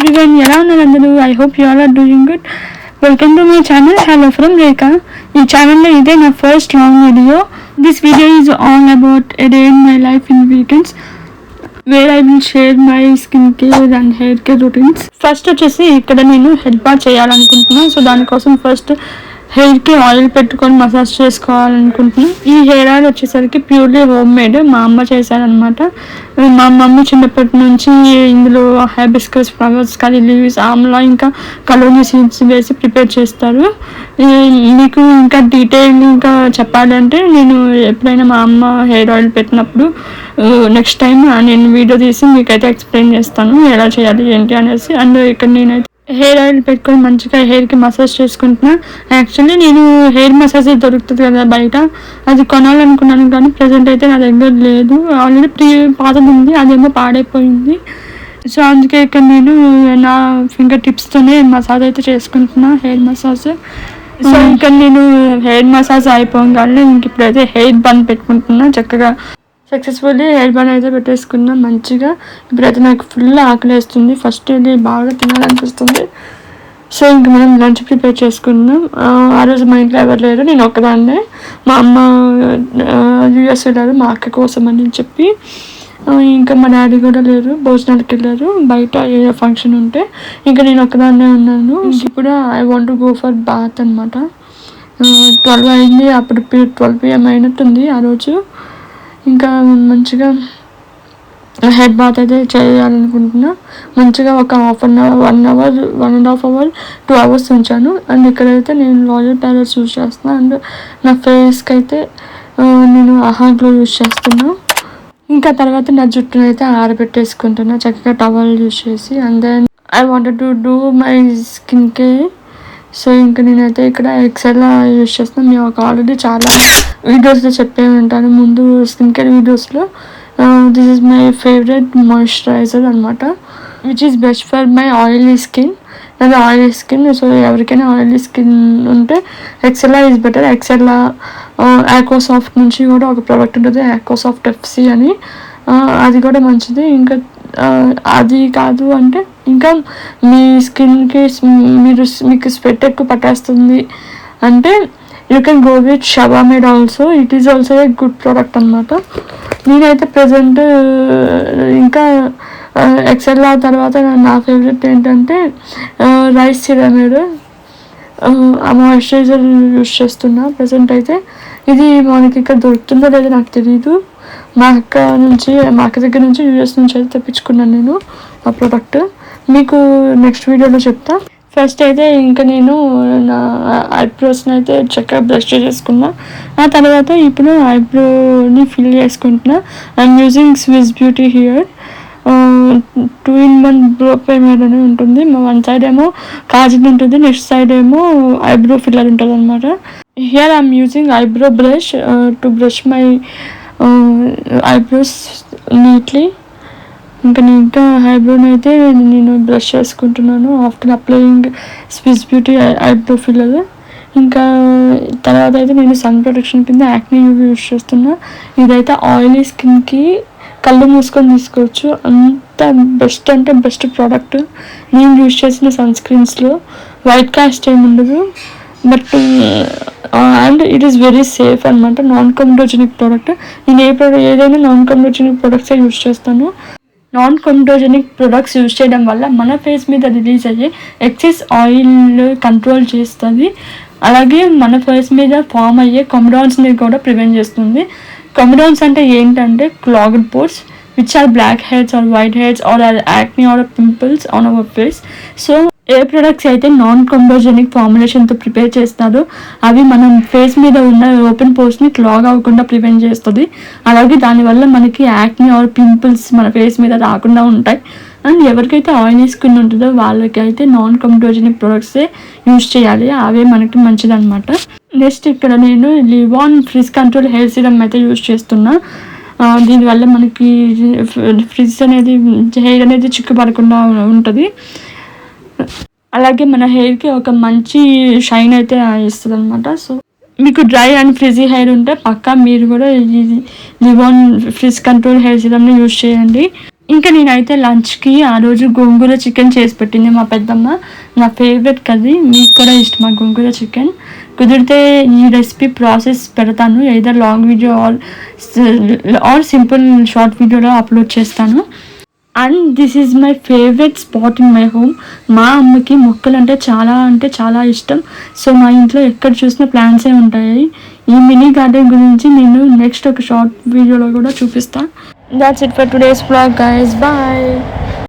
everyone, ఎలా ఉన్నారు అందరూ? I hope you all are doing good. Welcome to my channel hello from Rekha. ఈ ఛానల్లో ఇదే నా first long video. This video is all about a day in my life in weekends where I will share my skin care and hair care routines. First వచ్చేసి ఇక్కడ నేను head bath చేయాలనుకుంటున్నాను. So దానికోసం first హెయిర్కి oil పెట్టుకొని massage చేసుకోవాలనుకుంటున్నాను. ఈ hair oil వచ్చేసరికి ప్యూర్లీ హోమ్ మేడ్, మా అమ్మ చేశారనమాట. మా మమ్మీ చిన్నప్పటి నుంచి ఇందులో hibiscus flowers, curry leaves, Amla, ఇంకా కలోనీ సీడ్స్ వేసి ప్రిపేర్ చేస్తారు. మీకు ఇంకా డీటెయిల్ ఇంకా చెప్పాలంటే నేను ఎప్పుడైనా మా అమ్మ హెయిర్ ఆయిల్ పెట్టినప్పుడు నెక్స్ట్ టైం నేను వీడియో తీసి మీకైతే ఎక్స్ప్లెయిన్ చేస్తాను ఎలా చేయాలి ఏంటి అనేసి. అండ్ ఇక్కడ నేనైతే హెయిర్ ఆయిల్ పెట్టుకొని మంచిగా హెయిర్కి మసాజ్ చేసుకుంటున్నా. యాక్చువల్లీ నేను హెయిర్ మసాజ్ దొరుకుతుంది కదా బయట, అది కొనాలనుకున్నాను కానీ ప్రజెంట్ అయితే నా దగ్గర లేదు. ఆల్రెడీ పాతది ఉంది, అదేమో పాడైపోయింది. సో అందుకే ఇక్కడ నేను నా ఫింగర్ టిప్స్తోనే మసాజ్ అయితే చేసుకుంటున్నా, హెయిర్ మసాజ్. సో ఇంకా నేను హెయిర్ మసాజ్ అయిపోగానే ఇంక ఇప్పుడైతే హెయిర్ బన్ పెట్టుకుంటున్నా. చక్కగా సక్సెస్ఫుల్లీ హెయిర్ బన్ అయితే పెట్టేసుకున్నాం మంచిగా. ఇప్పుడైతే నాకు ఫుల్ ఆకలి వేస్తుంది, ఫస్ట్ ఇది బాగా తినాలనిపిస్తుంది. సో ఇంక మనం లంచ్ ప్రిపేర్ చేసుకున్నాం. ఆ రోజు మా ఇంట్లో ఎవరు లేరు, నేను ఒక్కదాన్నే. మా అమ్మ యూఎస్ వెళ్ళారు మా అక్క కోసం అని చెప్పి. ఇంకా మా డాడీ కూడా లేరు, భోజనాలకు వెళ్ళారు బయట ఏ ఫంక్షన్ ఉంటే. ఇంకా నేను ఒక్కదాన్నే ఉన్నాను. ఇప్పుడు I want to go for bath అనమాట. 12 అయింది, అప్పుడు 12 PM అయినట్టుంది ఆ రోజు. ఇంకా మంచిగా హెడ్ బాత్ అయితే చేయాలనుకుంటున్నా. మంచిగా ఒక హాఫ్ అవర్ 1.5 hours 2 hours ఉంచాను. అండ్ ఇక్కడైతే నేను లాయల్ ప్యాలెట్స్ యూజ్ చేస్తున్నాను. అండ్ నా ఫేస్కి అయితే నేను ఆహా గ్లో యూజ్ చేస్తున్నా. ఇంకా తర్వాత నా జుట్టును అయితే ఆరబెట్టేసుకుంటున్నా చక్కగా టవల్ యూజ్ చేసి. And then I wanted to do my skin care. So ఇంకా నేనైతే ఇక్కడ ఎక్సెల్ యూజ్ చేస్తున్నాను. మేము ఆల్రెడీ చాలా వీడియోస్లో చెప్పే ఉంటాను ముందు స్కిన్ కేర్ వీడియోస్లో. This is my favourite moisturiser అనమాట, which is best for my oily skin. అది ఆయిలీ స్కిన్, సో ఎవరికైనా ఆయిలీ స్కిన్ ఉంటే Excel is better. Excel Aquasoft నుంచి కూడా ఒక ప్రోడక్ట్ ఉంటుంది, ఆక్వాసాఫ్ట్ FC అని, అది కూడా మంచిది. ఇంకా అది కాదు అంటే ఇంకా మీ స్కిన్కి మీకు స్వెట్ ఎక్కువ పట్టేస్తుంది అంటే యూ కెన్ గో విత్ షవామేడ్ also. It is also a good product అనమాట. నేనైతే ప్రజెంట్ ఇంకా ఎక్సెల్ తర్వాత నా ఫేవరెట్ ఏంటంటే రైస్ సిరమేడ్ మాయిశ్చరైజర్ యూజ్ చేస్తున్నా ప్రజెంట్ అయితే. ఇది మనకి ఇక్కడ దొరుకుతుందో లేదో నాకు తెలీదు. మా అక్క దగ్గర నుంచి యూఎస్ నుంచి అయితే తెప్పించుకున్నాను నేను ఆ ప్రోడక్ట్. మీకు నెక్స్ట్ వీడియోలో చెప్తా. ఫస్ట్ అయితే ఇంకా నేను నా ఐబ్రోస్ని అయితే చక్కగా బ్రష్ చేసుకున్నా. ఆ తర్వాత ఇప్పుడు ఐబ్రోని ఫిల్ చేసుకుంటున్నా. I'm using Swiss beauty here 2-in-1 bro primer అని ఉంటుంది. వన్ సైడ్ ఏమో కాజల్ ఉంటుంది, నెక్స్ట్ సైడ్ ఏమో ఐబ్రో ఫిల్లర్ ఉంటుంది అనమాట. Here I'm using eyebrow brush to brush my eyebrows neatly. ఇంకా నీట్గా ఐబ్రోని అయితే నేను బ్రష్ చేసుకుంటున్నాను after applying Swiss beauty eyebrow filler. ఇంకా తర్వాత అయితే నేను సన్ ప్రొటెక్షన్ కింద యాక్నీ యూవీ యూజ్ చేస్తున్నా. ఇదైతే ఆయిలీ స్కిన్కి కళ్ళు మూసుకొని తీసుకోవచ్చు, అంత బెస్ట్ అంటే బెస్ట్ ప్రోడక్ట్. నేను యూజ్ చేసిన సన్ స్క్రీన్స్లో వైట్ కాస్ట్ ఏమి ఉండదు, but and it is very safe అనమాట. Non comedogenic product. నేను ఏదైనా నాన్ కమ్డోజెనిక్ ప్రొడక్ట్సే యూజ్ చేస్తాను. నాన్ కమ్డోజెనిక్ ప్రొడక్ట్స్ యూజ్ చేయడం వల్ల మన ఫేస్ మీద రిలీజ్ అయ్యే ఎక్సెస్ ఆయిల్ కంట్రోల్ చేస్తుంది. అలాగే మన ఫేస్ మీద ఫామ్ అయ్యే కమెడాన్స్ని కూడా ప్రివెంట్ చేస్తుంది. కమెడాన్స్ అంటే ఏంటంటే clogged pores which are black heads are white heads are acne are pimples on our face. So ఏ ప్రొడక్ట్స్ అయితే నాన్ కమ్డోజెనిక్ ఫార్ములేషన్తో ప్రిపేర్ చేస్తారో అవి మనం ఫేస్ మీద ఉన్న ఓపెన్ పోర్స్ని క్లాగ్ అవ్వకుండా ప్రివెంట్ చేస్తుంది. అలాగే దానివల్ల మనకి యాక్నీ ఆర్ పింపుల్స్ మన ఫేస్ మీద రాకుండా ఉంటాయి. అండ్ ఎవరికైతే ఆయిలీ స్కిన్ ఉంటుందో వాళ్ళకి అయితే నాన్ కమ్డోజెనిక్ ప్రొడక్ట్సే యూజ్ చేయాలి, అవే మనకి మంచిదన్నమాట. నెక్స్ట్ ఇక్కడ నేను Livon frizz control hair serum అయితే యూజ్ చేస్తున్నా. దీనివల్ల మనకి ఫ్రిజ్ అనేది హెయిర్ అనేది చిక్కుపడకుండా ఉంటుంది. అలాగే మన హెయిర్కి ఒక మంచి షైన్ అయితే ఇస్తుంది అనమాట. సో మీకు డ్రై అండ్ ఫ్రిజీ హెయిర్ ఉంటే పక్కా మీరు కూడా ఈ లివాన్ ఫ్రిజ్ కంట్రోల్ హెయిర్ సిరమ్ని యూజ్ చేయండి. ఇంకా నేనైతే లంచ్కి ఆ రోజు గోంగూర చికెన్ చేసి పెట్టింది మా పెద్దమ్మ. నా ఫేవరెట్ కర్రీ. మీకు కూడా ఇష్టమా గోంగూర చికెన్? కుదిరితే ఈ రెసిపీ ప్రాసెస్ పెడతాను, either long video are simple short వీడియోలో అప్లోడ్ చేస్తాను. And this is my favourite spot in my home. మా అమ్మకి మొక్కలు అంటే చాలా ఇష్టం. సో మా ఇంట్లో ఎక్కడ చూసినా ప్లాంట్సే ఉంటాయి. ఈ మినీ గార్డెన్ గురించి నేను నెక్స్ట్ ఒక షార్ట్ వీడియోలో కూడా చూపిస్తాను. That's it for today's vlog, guys. Bye.